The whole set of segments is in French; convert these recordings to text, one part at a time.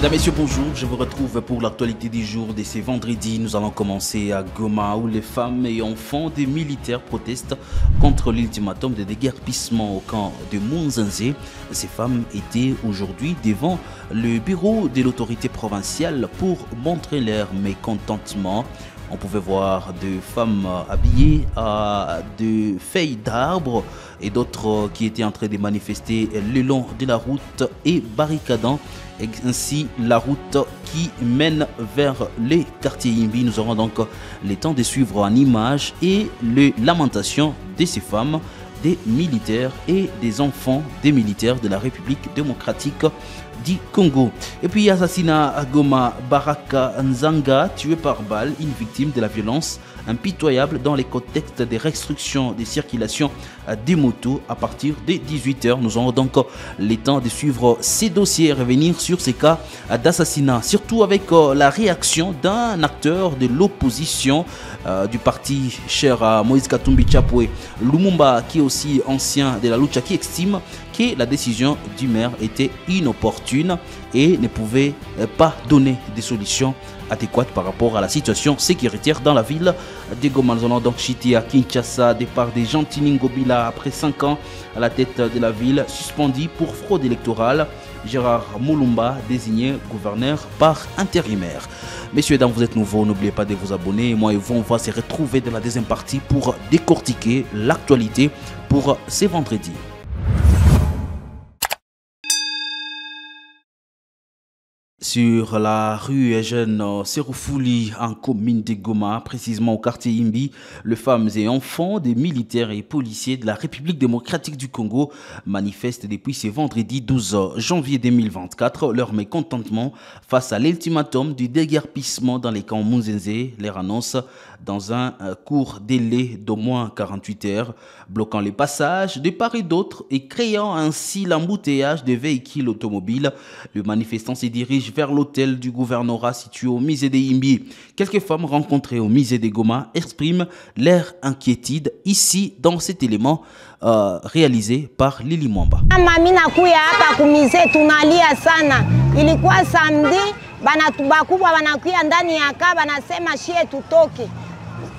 Mesdames, Messieurs, bonjour. Je vous retrouve pour l'actualité du jour de ce vendredi. Nous allons commencer à Goma où les femmes et enfants des militaires protestent contre l'ultimatum de déguerpissement au camp de Munzenze. Ces femmes étaient aujourd'hui devant le bureau de l'autorité provinciale pour montrer leur mécontentement. On pouvait voir des femmes habillées à de feuilles d'arbres et d'autres qui étaient en train de manifester le long de la route et barricadant ainsi la route qui mène vers les quartiers Imbi. Nous aurons donc le temps de suivre en images et les lamentations de ces femmes, des militaires et des enfants des militaires de la République démocratique du Congo. Et puis assassinat à Goma, Baraka Nzanga, tué par balle, une victime de la violence impitoyable dans les contextes des restrictions de circulation des motos à partir de 18h. Nous aurons donc le temps de suivre ces dossiers et revenir sur ces cas d'assassinat, surtout avec la réaction d'un acteur de l'opposition du parti cher à Moïse Katumbi Chapwe Lumumba, qui est aussi ancien de la Lucha, qui estime que la décision du maire était inopportune et ne pouvait pas donner des solutions adéquates par rapport à la situation sécuritaire dans la ville de Goma. Nous allons donc chiter à Kinshasa, départ de Gentini Ngobila après 5 ans à la tête de la ville, suspendu pour fraude électorale. Gérard Mulumba désigné gouverneur par intérimaire. Messieurs et dames, vous êtes nouveaux, n'oubliez pas de vous abonner. Moi et vous, on va se retrouver dans la deuxième partie pour décortiquer l'actualité pour ces vendredis. Sur la rue Eugène Seroufouli en commune de Goma, précisément au quartier Imbi, les femmes et enfants des militaires et policiers de la République démocratique du Congo manifestent depuis ce vendredi 12 janvier 2024 leur mécontentement face à l'ultimatum du déguerpissement dans les camps Munzenze, leur annonce dans un court délai d'au moins 48 heures, bloquant les passages de part et d'autre et créant ainsi l'embouteillage des véhicules automobiles. Les manifestants se dirigent vers l'hôtel du gouvernorat situé au musée de Imbi. Quelques femmes rencontrées au musée de Goma expriment leur inquiétude ici dans cet élément réalisé par Lili Mwamba. Mimi nakuya hapa kumize tunalia sana. Ilikuwa samedi bakubwa wanakuya ndani ya kaa wanasema shie tutoke.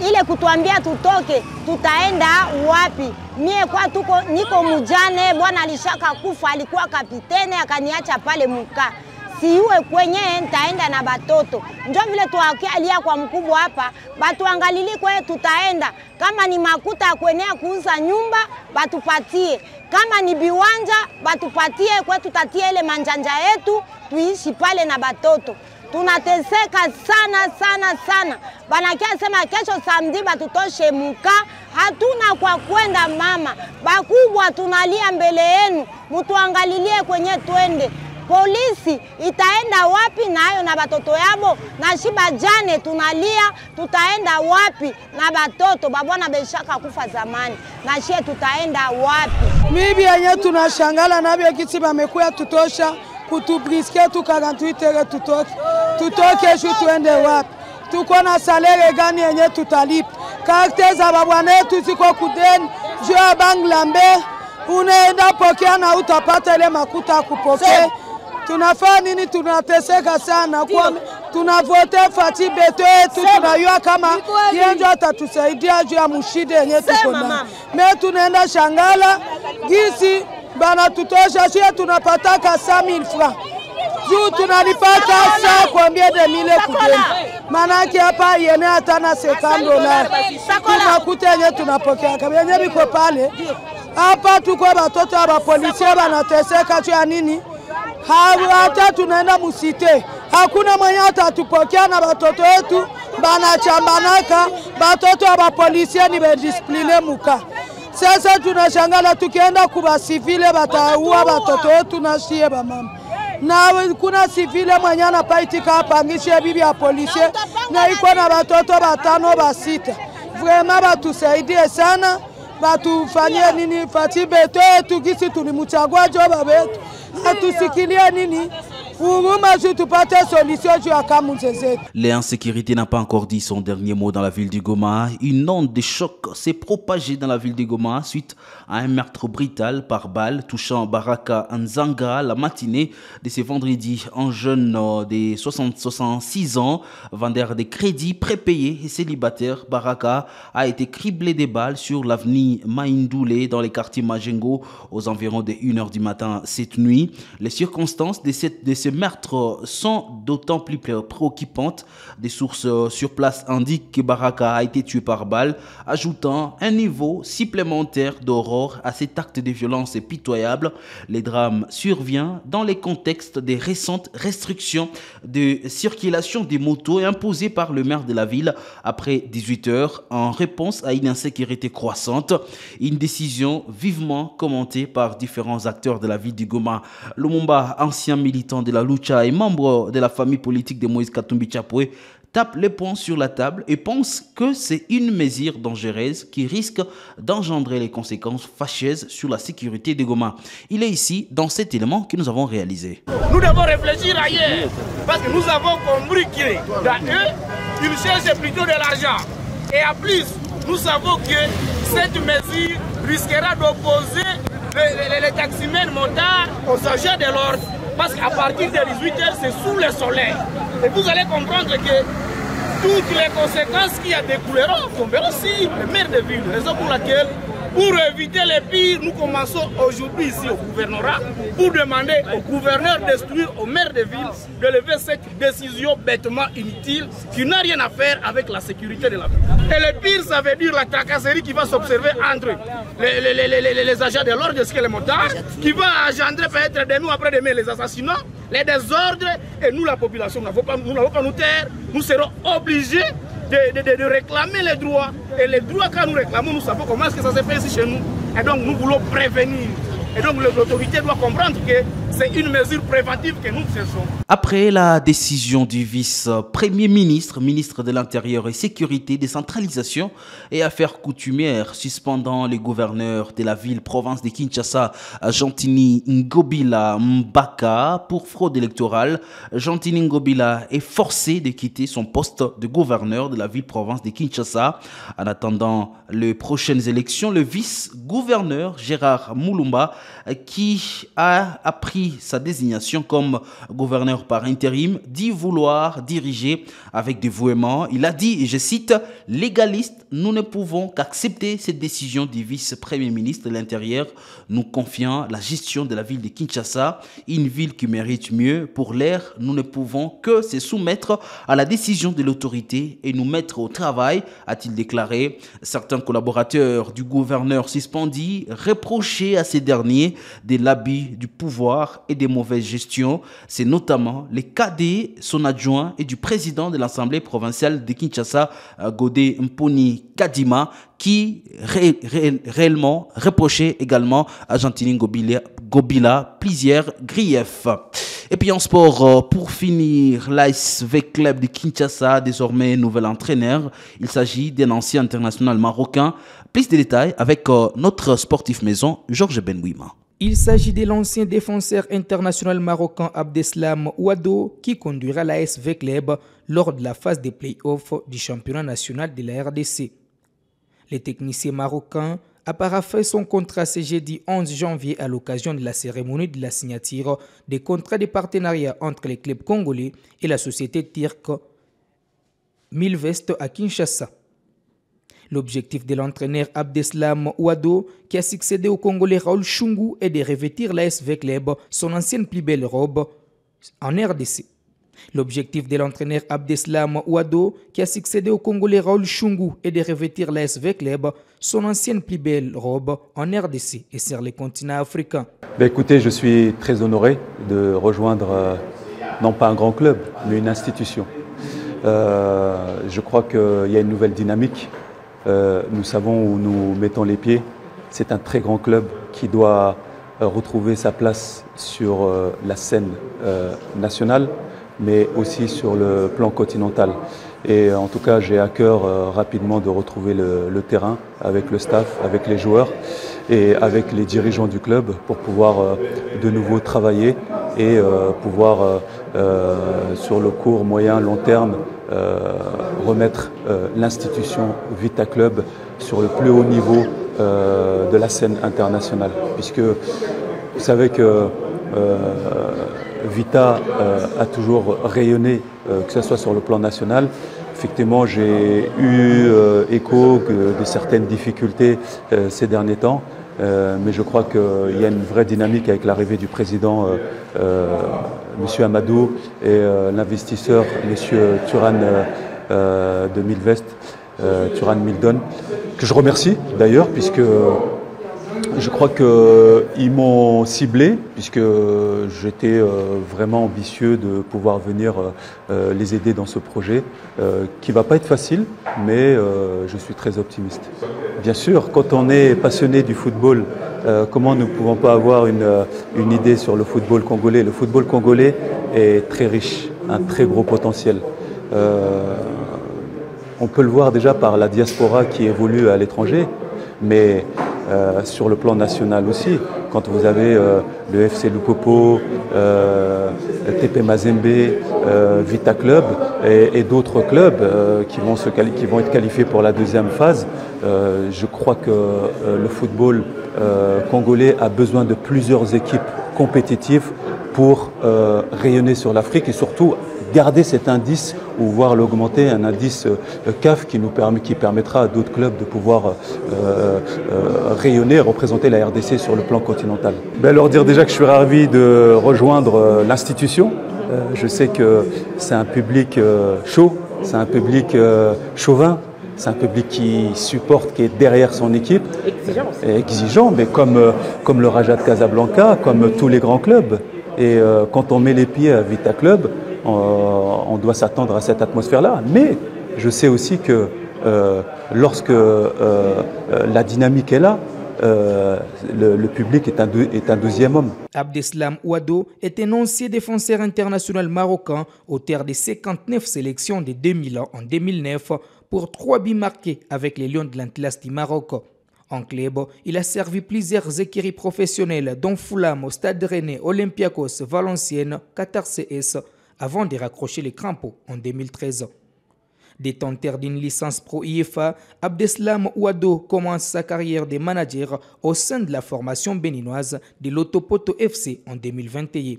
Ile kutuambia tutoke, tutaenda wapi? Mie kwa niko mjane, bwana alishaka kufa, alikuwa kapitene akaniacha pale muka. Siwe kwenye nitaenda na batoto. Ndio vile tuakia kwa mkubwa hapa, batuangalili kwe tutaenda. Kama ni makuta kwenea kuuza nyumba, batupatie. Kama ni biwanja, batupatie kwe tutatie ile manjanja yetu, tuishi pale na batoto. Tunateseka sana sana sana. Banakia sema kesho samedi batutoshe muka. Hatuna kwa kwenda mama. Bakubwa tunalia mbele yenu. Mutuangalilie kwenye twende. Polisi itaenda wapi nayo na batoto yabo? Na shiba jane tunalia tutaenda wapi na batoto? Babwana beshaka kufa zamani. Na shie tutaenda wapi? Mibi yenye tunashangala nabia kiti bamekuya tutosha. Kutubriske tu 48 heures tutoke shu tuende wapi? Tuko na salere gani yenye tutalipa? Karte za babwana yetu ziko kudeni juu ya Banglambe. Unaenda pokea na utapata ile makuta kupokea. Tunafanya nini? Tunateseka sana kwa tunavote Fati Beto yetu, tunayua kama yenjo atatusaidia juu ya mushide yenye tuko na. Me tunaenda shangala gisi bana tutosha shia tunapataka 100,000 francs. Juu tunalipata saa combien de mille kudeni. Manake hapa yene atana $50. Tunakuta yenye tunapokea. Kama yenye biko pale. Hapa tuko batoto wa polisi banateseka juu ya nini? Hata tunaenda musite. Hakuna mwenye atatupokea na batoto wetu banachambanaka. Batoto wa polisi ni bediscipline muka. Sasa tunashangala tukienda kuba civile bataua batoto wetu na shie ba mama. Na kuna civile mwenye anapaitika apangishe bibi ya polisi na iko na batoto 5 ba 6. Vraiment batusaidie sana, batufanyie nini Fati Beto yetu gisi tulimchagua joba betu. Atusikilie nini? L'insécurité n'a pas encore dit son dernier mot dans la ville de Goma. Une onde de choc s'est propagée dans la ville de Goma suite à un meurtre brutal par balle touchant Baraka Nzanga la matinée de ce vendredi. Un jeune de 66 ans, vendeur de crédits prépayés et célibataire, Baraka a été criblé de balles sur l'avenue Maïndoulé dans les quartiers Majengo aux environs de 1h du matin cette nuit. Les circonstances de ce meurtre sont d'autant plus préoccupantes. Des sources sur place indiquent que Baraka a été tué par balle, ajoutant un niveau supplémentaire d'horreur à cet acte de violence pitoyable. Le drame survient dans le contexte des récentes restrictions de circulation des motos imposées par le maire de la ville après 18 heures en réponse à une insécurité croissante. Une décision vivement commentée par différents acteurs de la ville de Goma. Lumumba, ancien militant de la Lucha et membre de la famille politique de Moïse Katumbi Chapwe, tape les poings sur la table et pense que c'est une mesure dangereuse qui risque d'engendrer les conséquences fâcheuses sur la sécurité de Goma. Il est ici dans cet élément que nous avons réalisé. Nous devons réfléchir ailleurs parce que nous avons compris que dans eux, ils cherchent plutôt de l'argent. Et en plus, nous savons que cette mesure risquera d'opposer les taximens motards aux agents de l'ordre. Parce qu'à partir de 18h, c'est sous le soleil. Et vous allez comprendre que toutes les conséquences qui en découleront tomberont sur le maire de ville. Raison pour laquelle, pour éviter les pires, nous commençons aujourd'hui ici au gouvernorat pour demander au gouverneur d'instruire au maire de ville de lever cette décision bêtement inutile qui n'a rien à faire avec la sécurité de la ville. Et le pire, ça veut dire la tracasserie qui va s'observer entre les agents de l'ordre, ce qui est le montage, qui va engendrer peut-être de nous après-demain les assassinats, les désordres, et nous la population, nous n'avons pas nous taire, nous serons obligés de réclamer les droits. Et les droits, quand nous réclamons, nous savons comment est-ce que ça se fait ici chez nous. Et donc nous voulons prévenir. Et donc l'autorité doit comprendre que c'est une mesure préventive que nous cherchons. Après la décision du vice-premier ministre, ministre de l'Intérieur et Sécurité, décentralisation et affaires coutumières, suspendant les gouverneurs de la ville-province de Kinshasa, Gentini Ngobila Mbaka, pour fraude électorale, Gentini Ngobila est forcé de quitter son poste de gouverneur de la ville-province de Kinshasa. En attendant les prochaines élections, le vice-gouverneur Gérard Moulumba, qui a appris sa désignation comme gouverneur par intérim, dit vouloir diriger avec dévouement. Il a dit, et je cite, « Légaliste, nous ne pouvons qu'accepter cette décision du vice-premier ministre de l'Intérieur, nous confiant la gestion de la ville de Kinshasa, une ville qui mérite mieux. Pour l'air, nous ne pouvons que se soumettre à la décision de l'autorité et nous mettre au travail », a-t-il déclaré. Certains collaborateurs du gouverneur suspendus reprochaient à ces derniers de l'abus du pouvoir et des mauvaises gestions. C'est notamment le cas de son adjoint et du président de l'Assemblée provinciale de Kinshasa, Godé Mponi Kadima, qui réellement reprochait également à Gentini Ngobila plusieurs griefs. Et puis en sport, pour finir, l'ASV Club de Kinshasa, désormais nouvel entraîneur. Il s'agit d'un ancien international marocain. Plus de détails avec notre sportif maison, Georges Benouima. Il s'agit de l'ancien défenseur international marocain Abdeslam Ouado qui conduira l'ASV Club lors de la phase des play-offs du championnat national de la RDC. Le technicien marocain a parafé son contrat ce jeudi 11 janvier à l'occasion de la cérémonie de la signature des contrats de partenariat entre les clubs congolais et la société turque Milvest à Kinshasa. L'objectif de l'entraîneur Abdeslam Ouado, qui a succédé au Congolais Raoul Chungu, est de revêtir l'ASV Club son ancienne plus belle robe en RDC. L'objectif de l'entraîneur Abdeslam Ouado, qui a succédé au Congolais Raoul Chungu, est de revêtir l'ASV Club son ancienne plus belle robe en RDC et sur les continents africains. Écoutez, je suis très honoré de rejoindre non pas un grand club, mais une institution. Je crois qu'il y a une nouvelle dynamique. Nous savons où nous mettons les pieds. C'est un très grand club qui doit retrouver sa place sur la scène nationale, mais aussi sur le plan continental. Et en tout cas, j'ai à cœur rapidement de retrouver le terrain avec le staff, avec les joueurs et avec les dirigeants du club pour pouvoir de nouveau travailler et pouvoir sur le court, moyen, long terme remettre l'institution Vita Club sur le plus haut niveau de la scène internationale, puisque vous savez que Vita a toujours rayonné, que ce soit sur le plan national. Effectivement, j'ai eu écho de certaines difficultés ces derniers temps, mais je crois qu'il y a une vraie dynamique avec l'arrivée du président M. Amadou et l'investisseur M. Turan de Milvest, Turan Mildon, que je remercie d'ailleurs, puisque je crois qu'ils m'ont ciblé, puisque j'étais vraiment ambitieux de pouvoir venir les aider dans ce projet, qui ne va pas être facile, mais je suis très optimiste. Bien sûr, quand on est passionné du football, comment nous ne pouvons pas avoir une idée sur le football congolais? Le football congolais est très riche, un très gros potentiel. On peut le voir déjà par la diaspora qui évolue à l'étranger, mais sur le plan national aussi, quand vous avez le FC Lupopo, TP Mazembe, Vita Club et d'autres clubs qui vont être qualifiés pour la deuxième phase, je crois que le football congolais a besoin de plusieurs équipes compétitives pour rayonner sur l'Afrique et surtout garder cet indice ou voire l'augmenter, un indice CAF qui permettra à d'autres clubs de pouvoir rayonner et représenter la RDC sur le plan continental. Leur dire déjà que je suis ravi de rejoindre l'institution. Je sais que c'est un public chaud, c'est un public chauvin, c'est un public qui supporte, qui est derrière son équipe. Exigeant, mais comme le Raja de Casablanca, comme tous les grands clubs. Et quand on met les pieds à Vita Club, on doit s'attendre à cette atmosphère-là. Mais je sais aussi que lorsque la dynamique est là, le public est un deuxième homme. Abdeslam Ouado est un ancien défenseur international marocain, auteur des 59 sélections de 2000 en 2009 pour 3 buts marqués avec les Lions de l'Atlas du Maroc. En club, il a servi plusieurs écuries professionnelles dont Fulham, Stade Rennais, Olympiakos, Valenciennes, Qatar CS, avant de raccrocher les crampons en 2013. Détenteur d'une licence pro IFA, Abdeslam Ouado commence sa carrière de manager au sein de la formation béninoise de l'Otopoto FC en 2021.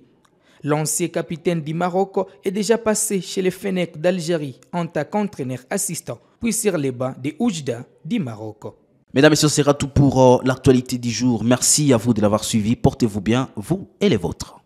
L'ancien capitaine du Maroc est déjà passé chez les Fennecs d'Algérie en tant qu'entraîneur assistant, puis sur les bancs des Oujda du Maroc. Mesdames et messieurs, ce sera tout pour l'actualité du jour. Merci à vous de l'avoir suivi. Portez-vous bien, vous et les vôtres.